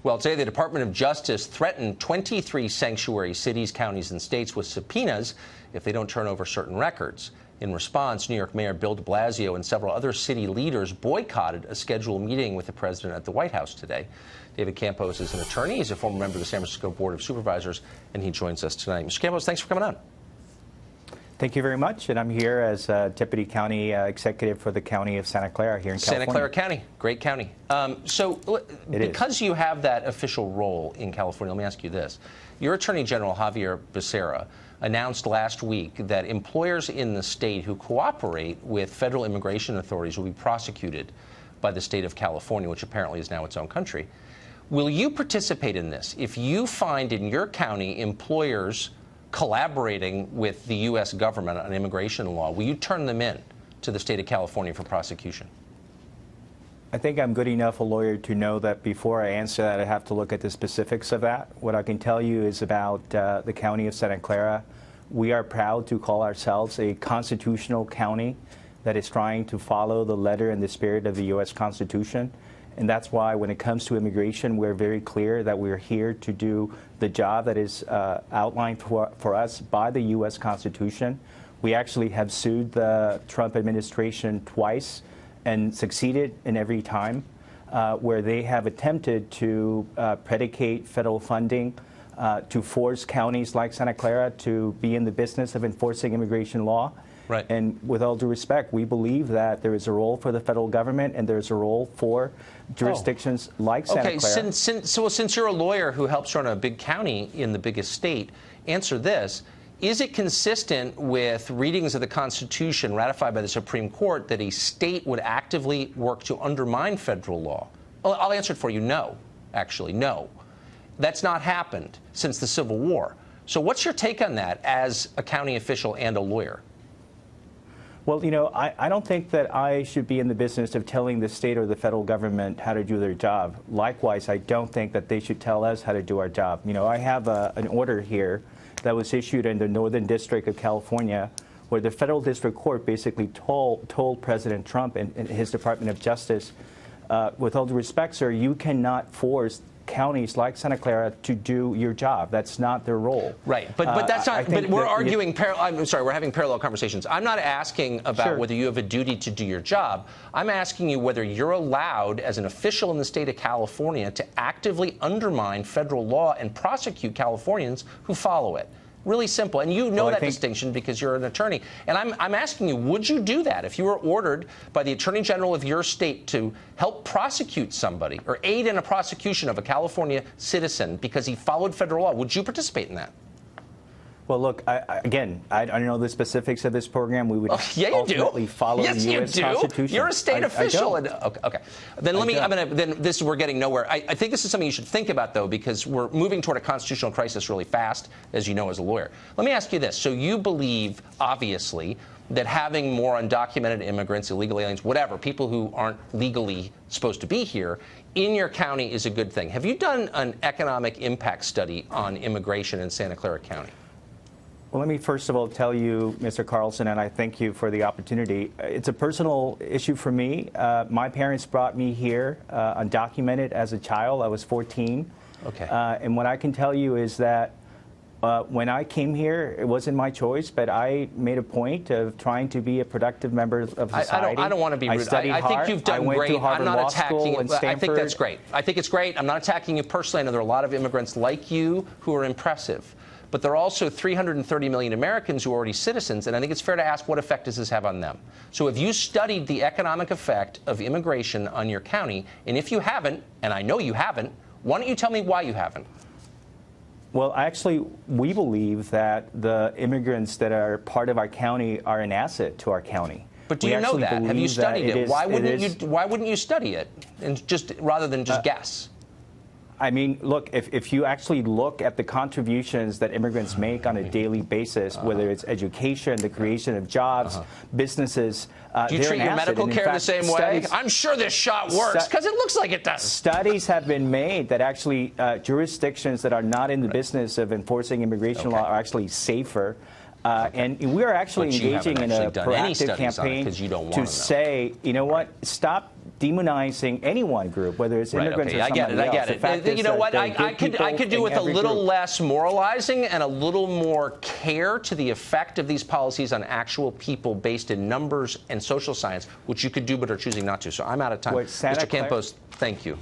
Well, today the Department of Justice threatened 23 sanctuary cities, counties, and states with subpoenas if they don't turn over certain records. In response, New York Mayor Bill de Blasio and several other city leaders boycotted a scheduled meeting with the president at the White House today. David Campos is an attorney. He's a former member of the San Francisco Board of Supervisors, and he joins us tonight. Mr. Campos, thanks for coming on. Thank you very much, and I'm here as Deputy County Executive for the County of Santa Clara here in California. Santa Clara County, great county. Because you have that official role in California, let me ask you this. Your Attorney General, Javier Becerra, announced last week that employers in the state who cooperate with federal immigration authorities will be prosecuted by the state of California, which apparently is now its own country. Will you participate in this? If you find in your county employers collaborating with the U.S. government on immigration law, will you turn them in to the state of California for prosecution? I think I'm good enough a lawyer to know that before I answer that, I have to look at the specifics of that. What I can tell you is about the County of Santa Clara. We are proud to call ourselves a constitutional county that is trying to follow the letter and the spirit of the U.S. Constitution. And that's why when it comes to immigration, we're very clear that we're here to do the job that is outlined for us by the U.S. Constitution. We actually have sued the Trump administration twice and succeeded in every time where they have attempted to predicate federal funding to force counties like Santa Clara to be in the business of enforcing immigration law. Right. And with all due respect, we believe that there is a role for the federal government and there's a role for jurisdictions like Santa Clara. Okay, since you're a lawyer who helps run a big county in the biggest state, answer this. Is it consistent with readings of the Constitution ratified by the Supreme Court that a state would actively work to undermine federal law? Well, I'll answer it for you. No, actually, no. That's not happened since the Civil War. So what's your take on that as a county official and a lawyer? Well, you know, I don't think that I should be in the business of telling the state or the federal government how to do their job. Likewise, I don't think that they should tell us how to do our job. You know, I have an order here that was issued in the Northern District of California where the federal district court basically told President Trump and his Department of Justice, with all due respect, sir, you cannot force counties like Santa Clara to do your job. That's not their role. Right, but that's not. But we're arguing. I'm sorry, we're having parallel conversations. I'm not asking about whether you have a duty to do your job. I'm asking you whether you're allowed, as an official in the state of California, to actively undermine federal law and prosecute Californians who follow it. Really simple. And you know that distinction because you're an attorney. And I'm asking you, would you do that if you were ordered by the Attorney General of your state to help prosecute somebody or aid in a prosecution of a California citizen because he followed federal law? Would you participate in that? Well, look, I don't know the specifics of this program. We would ultimately follow the U.S. Constitution. You're a state official. Okay. Then we're getting nowhere. I think this is something you should think about, though, because we're moving toward a constitutional crisis really fast, as you know, as a lawyer. Let me ask you this. So you believe, obviously, that having more undocumented immigrants, illegal aliens, whatever, people who aren't legally supposed to be here, in your county is a good thing. Have you done an economic impact study on immigration in Santa Clara County? Well, let me first of all tell you, Mr. Carlson, and I thank you for the opportunity. It's a personal issue for me. My parents brought me here undocumented as a child. I was 14. Okay. And what I can tell you is that when I came here, it wasn't my choice, but I made a point of trying to be a productive member of society. I don't want to be rude. I think you've done great. I'm not attacking you. I think that's great. I think it's great. I'm not attacking you personally. I know there are a lot of immigrants like you who are impressive. But there are also 330 million Americans who are already citizens, and I think it's fair to ask what effect does this have on them. So if you studied the economic effect of immigration on your county, and if you haven't, and I know you haven't, why don't you tell me why you haven't? Well, actually, we believe that the immigrants that are part of our county are an asset to our county. But do you know that? Have you studied it? Why wouldn't you study it, and rather than just guess? I mean, look, if you actually look at the contributions that immigrants make on a daily basis, whether it's education, the creation of jobs, businesses, do you treat your medical care the same way? I'm sure this shot works because it looks like it does. Studies have been made that actually jurisdictions that are not in the business of enforcing immigration law are actually safer. And we are actually engaging in a proactive campaign to say, you know what, stop demonizing any one group, whether it's immigrants or somebody else. I get it. You know what? I could do with a little less moralizing and a little more care to the effect of these policies on actual people based in numbers and social science, which you could do but are choosing not to. So I'm out of time. Mr. Campos, thank you.